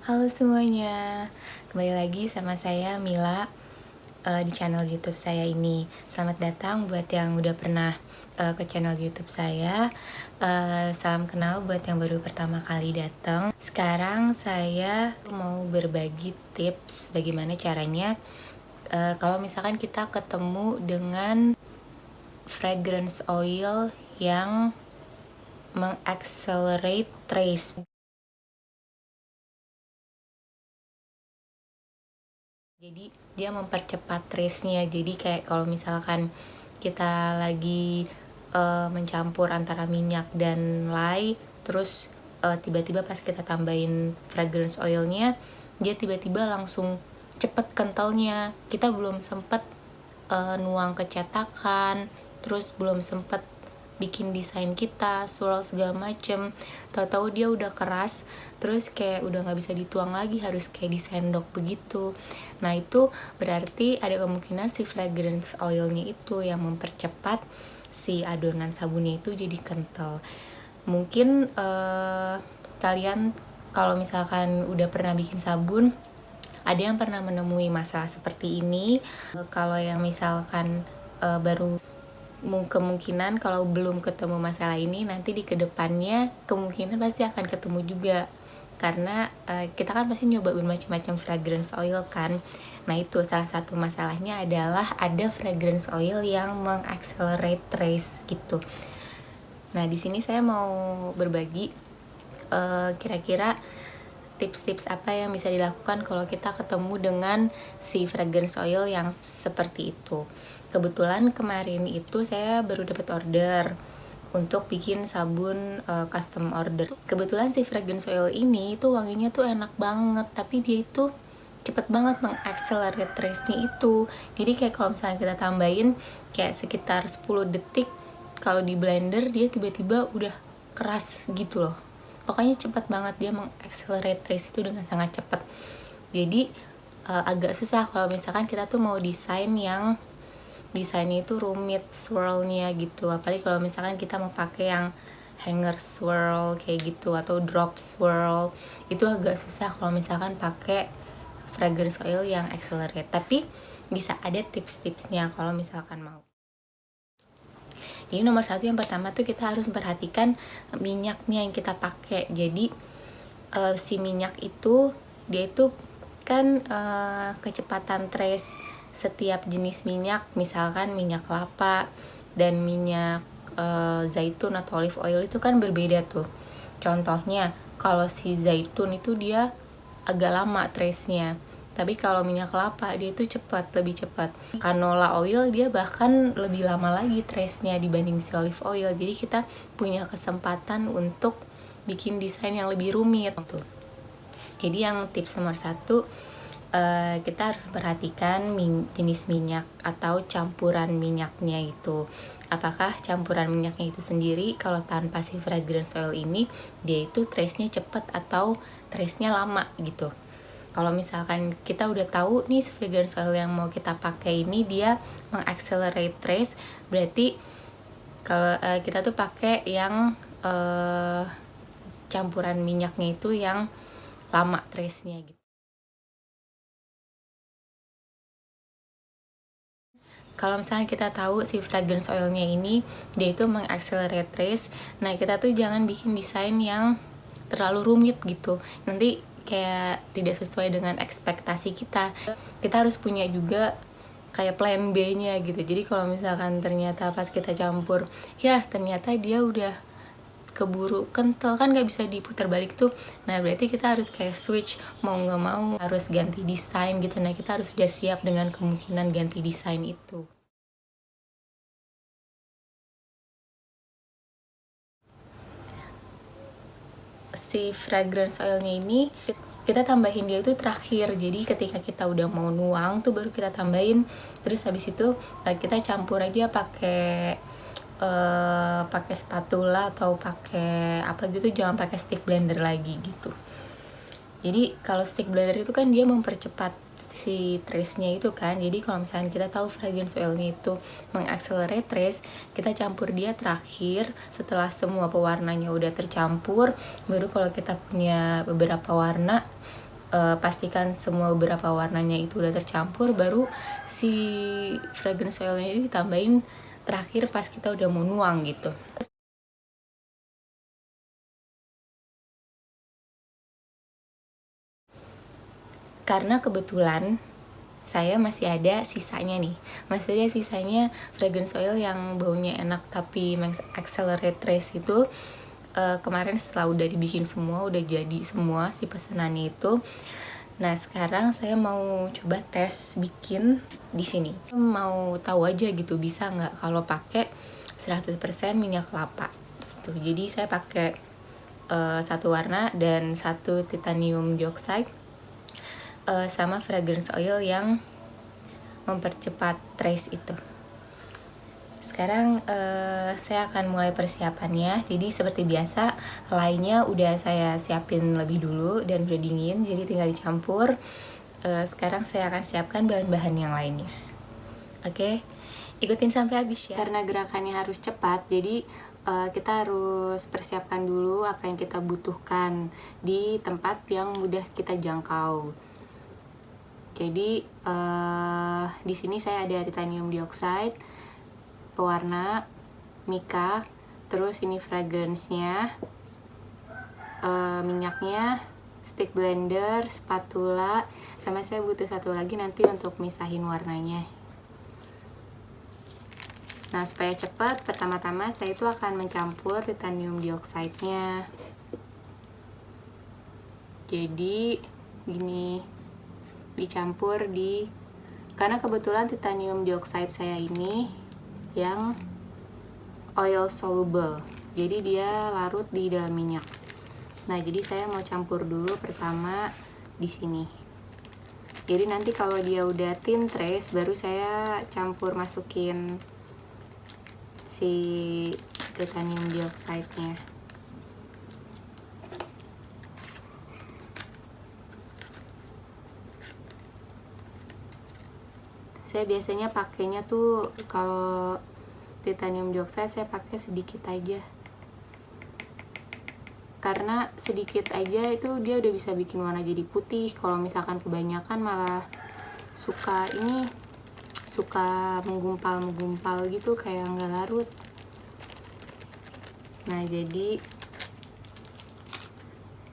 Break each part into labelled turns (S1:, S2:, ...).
S1: Halo semuanya, kembali lagi sama saya Mila di channel YouTube saya ini. Selamat datang buat yang udah pernah ke channel YouTube saya. Salam kenal buat yang baru pertama kali datang. Sekarang saya mau berbagi tips bagaimana caranya kalau misalkan kita ketemu dengan fragrance oil yang mengaccelerate trace. Jadi dia mempercepat trace-nya. Jadi kayak kalau misalkan kita lagi mencampur antara minyak dan lye, terus tiba-tiba pas kita tambahin fragrance oilnya, dia tiba-tiba langsung cepet kentalnya. Kita belum sempet nuang ke cetakan, terus belum sempet bikin desain kita, swirl segala macem, tahu-tahu dia udah keras, terus kayak udah nggak bisa dituang lagi, harus kayak disendok begitu. Nah itu berarti ada kemungkinan si fragrance oilnya itu yang mempercepat si adonan sabunnya itu jadi kental. Mungkin kalian kalau misalkan udah pernah bikin sabun, ada yang pernah menemui masalah seperti ini. Kalau yang misalkan baru, kemungkinan kalau belum ketemu masalah ini, nanti di kedepannya kemungkinan pasti akan ketemu juga, karena kita kan pasti nyoba bermacam-macam fragrance oil kan. Nah itu salah satu masalahnya adalah ada fragrance oil yang mengaccelerate trace gitu. Nah di sini saya mau berbagi kira-kira tips-tips apa yang bisa dilakukan kalau kita ketemu dengan si fragrance oil yang seperti itu. Kebetulan kemarin itu saya baru dapat order untuk bikin sabun custom order. Kebetulan si fragrance oil ini tuh wanginya tuh enak banget, tapi dia itu cepet banget mengaccelerate trace-nya itu. Jadi kayak kalau misalnya kita tambahin kayak sekitar 10 detik, kalau di blender dia tiba-tiba udah keras gitu loh. Pokoknya cepat banget, dia mengaccelerate trace itu dengan sangat cepat. Jadi agak susah kalau misalkan kita tuh mau desainnya itu rumit swirlnya gitu, apalagi kalau misalkan kita mau pakai yang hanger swirl kayak gitu atau drop swirl, itu agak susah kalau misalkan pakai fragrance oil yang accelerate. Tapi bisa ada tips-tipsnya kalau misalkan mau. Jadi nomor satu, yang pertama tuh kita harus memperhatikan minyaknya yang kita pakai. Jadi si minyak itu dia itu kan kecepatan trace setiap jenis minyak, misalkan minyak kelapa dan minyak zaitun atau olive oil itu kan berbeda tuh. Contohnya kalau si zaitun itu dia agak lama trace-nya, tapi kalau minyak kelapa dia itu lebih cepat. Canola oil dia bahkan lebih lama lagi trace-nya dibanding si olive oil. Jadi kita punya kesempatan untuk bikin desain yang lebih rumit tuh. Jadi yang tips nomor satu, kita harus perhatikan jenis minyak atau campuran minyaknya itu. Apakah campuran minyaknya itu sendiri, kalau tanpa si fragrance oil ini, dia itu trace-nya cepat atau trace-nya lama gitu. Kalau misalkan kita udah tahu nih fragrance oil yang mau kita pakai ini dia mengaccelerate trace, berarti kalau kita tuh pakai yang campuran minyaknya itu yang lama trace-nya gitu. Kalau misalnya kita tahu si fragrance oilnya ini dia itu mengaccelerate trace, nah kita tuh jangan bikin desain yang terlalu rumit gitu, nanti kayak tidak sesuai dengan ekspektasi kita. Kita harus punya juga kayak plan B-nya gitu. Jadi kalau misalkan ternyata pas kita campur, ya ternyata dia udah keburu kental, kan nggak bisa diputar balik tuh. Nah berarti kita harus kayak switch, mau nggak mau harus ganti desain gitu. Nah kita harus sudah siap dengan kemungkinan ganti desain itu. Si fragrance oilnya ini kita tambahin dia itu terakhir. Jadi ketika kita udah mau nuang tuh baru kita tambahin. Terus habis itu kita campur aja pakai spatula atau pakai apa gitu, jangan pakai stick blender lagi gitu. Jadi kalau stick blender itu kan dia mempercepat si trace-nya itu kan. Jadi kalau misalnya kita tahu fragrance oilnya itu mengaccelerate trace, kita campur dia terakhir setelah semua pewarnanya udah tercampur. Baru kalau kita punya beberapa warna, pastikan semua beberapa warnanya itu udah tercampur, baru si fragrance oilnya ini ditambahin terakhir pas kita udah mau nuang gitu. Karena kebetulan saya masih ada sisanya nih, masih ada sisanya fragrance oil yang baunya enak tapi accelerate trace itu. Kemarin setelah udah dibikin semua, udah jadi semua si pesanannya itu. Nah sekarang saya mau coba tes bikin di sini. Mau tahu aja gitu bisa nggak kalau pakai 100% minyak kelapa. Tuh, jadi saya pakai satu warna dan satu titanium dioxide sama fragrance oil yang mempercepat trace itu. Sekarang saya akan mulai persiapannya. Jadi seperti biasa, lainnya udah saya siapin lebih dulu dan udah dingin, jadi tinggal dicampur. Sekarang saya akan siapkan bahan-bahan yang lainnya. Oke, ikutin sampai habis ya. Karena gerakannya harus cepat, jadi kita harus persiapkan dulu apa yang kita butuhkan di tempat yang mudah kita jangkau. Jadi di sini saya ada titanium dioxide, pewarna, mica, terus ini fragrance-nya, minyaknya, stick blender, spatula, sama saya butuh satu lagi nanti untuk misahin warnanya. Nah supaya cepat, pertama-tama saya itu akan mencampur titanium dioxide-nya. Jadi gini, dicampur karena kebetulan titanium dioxide saya ini yang oil soluble, jadi dia larut di dalam minyak. Nah jadi saya mau campur dulu pertama di sini. Jadi nanti kalau dia udah thin trace, baru saya campur masukin si titanium dioxide-nya. Saya biasanya pakainya tuh kalau titanium dioxide saya pakai sedikit aja, karena sedikit aja itu dia udah bisa bikin warna jadi putih. Kalau misalkan kebanyakan malah suka menggumpal gitu, kayak nggak larut. Nah jadi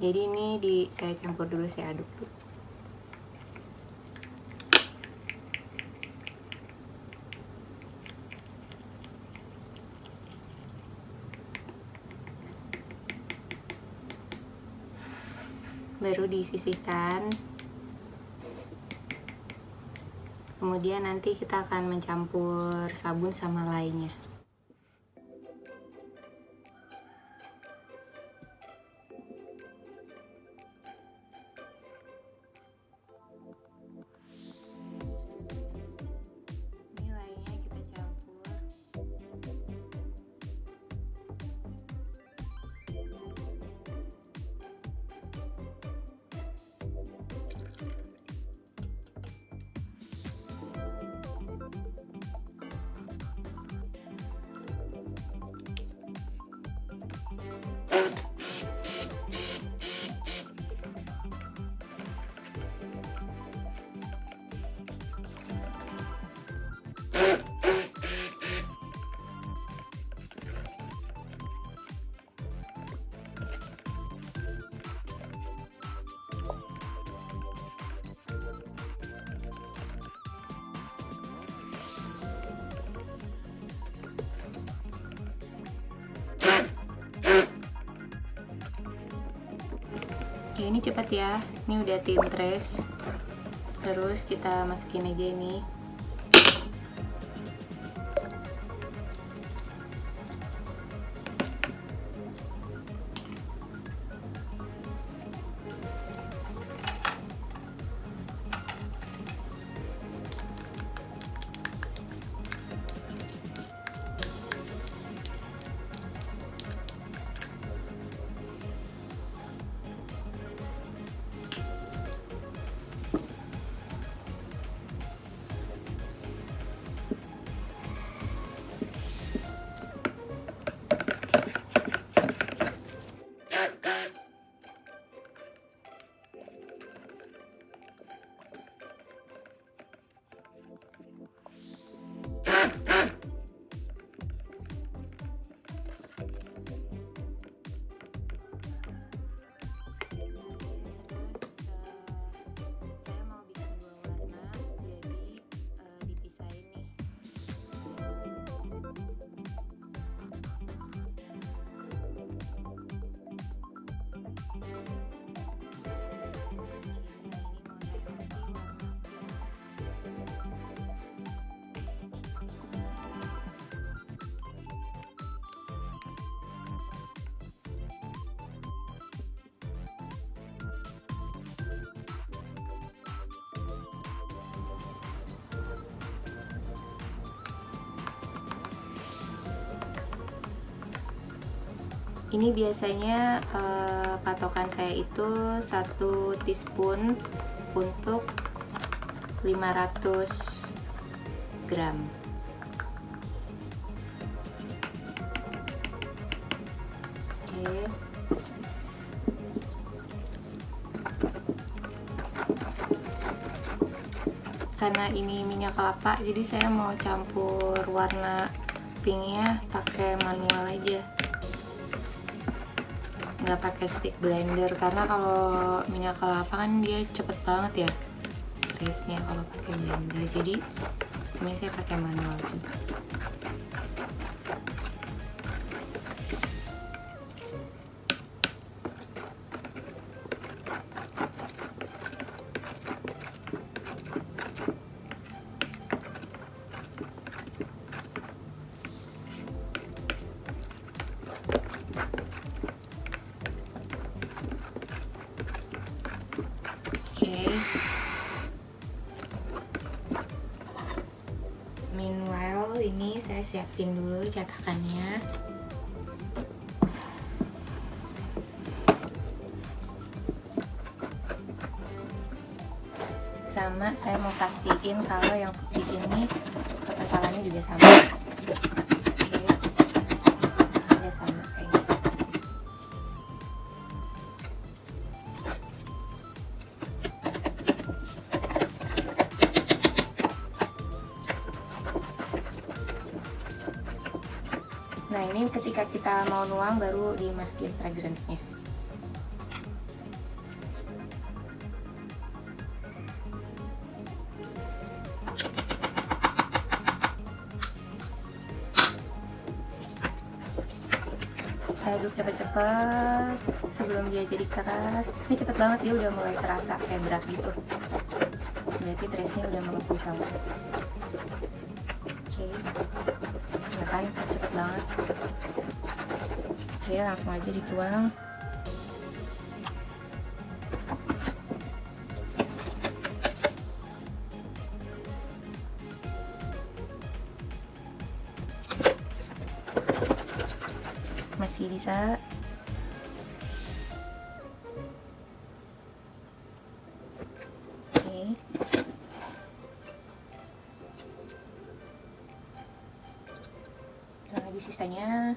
S1: ini saya campur dulu, saya aduk dulu. Baru disisihkan. Kemudian nanti kita akan mencampur sabun sama lainnya. Ini lainnya kita campur. Oke, ini cepat ya. Ini udah thin trace. Terus kita masukin aja ini. Ini biasanya patokan saya itu 1 teaspoon untuk 500 gram. Oke. Karena ini minyak kelapa, jadi saya mau campur warna pinknya pakai manual aja, nggak pakai stick blender, karena kalau minyak kelapa kan dia cepet banget ya taste-nya kalau pakai blender, jadi ini saya pakai manual juga. Meanwhile, ini saya siapin dulu cetakannya. Sama saya mau pastiin kalau yang putih ini ketebalannya juga sama. Oke, ya sama kayak gitu. Nah, ini ketika kita mau nuang baru dimasukin fragrance-nya. Aduk cepet-cepet sebelum dia jadi keras. Ini cepet banget, dia udah mulai terasa kayak berat gitu. Berarti trace-nya udah mengepul. Oke, kan cepet banget. Oke, langsung aja dituang. Masih bisa. Oke. Nah, lagi sisanya.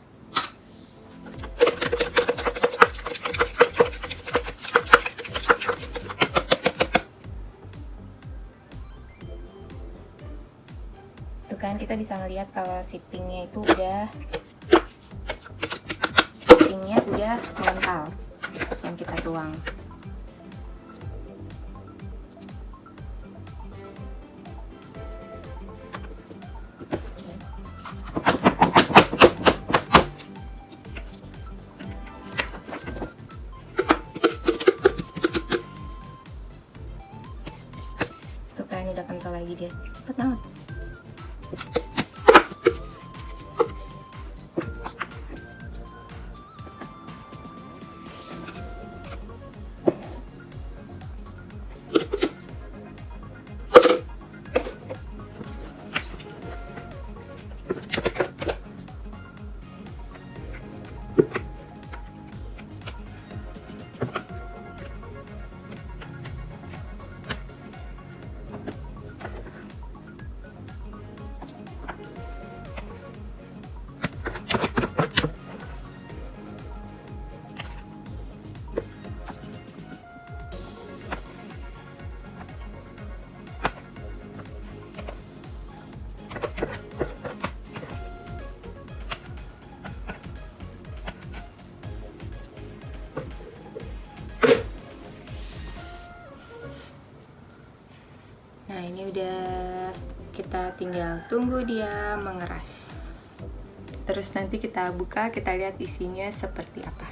S1: Tuh kan kita bisa ngelihat kalau si pinknya itu udah mengental yang kita tuang. Tuh kan udah kental lagi dia, cepet banget. Nah, ini udah, kita tinggal tunggu dia mengeras. Terus nanti kita buka, kita lihat isinya seperti apa.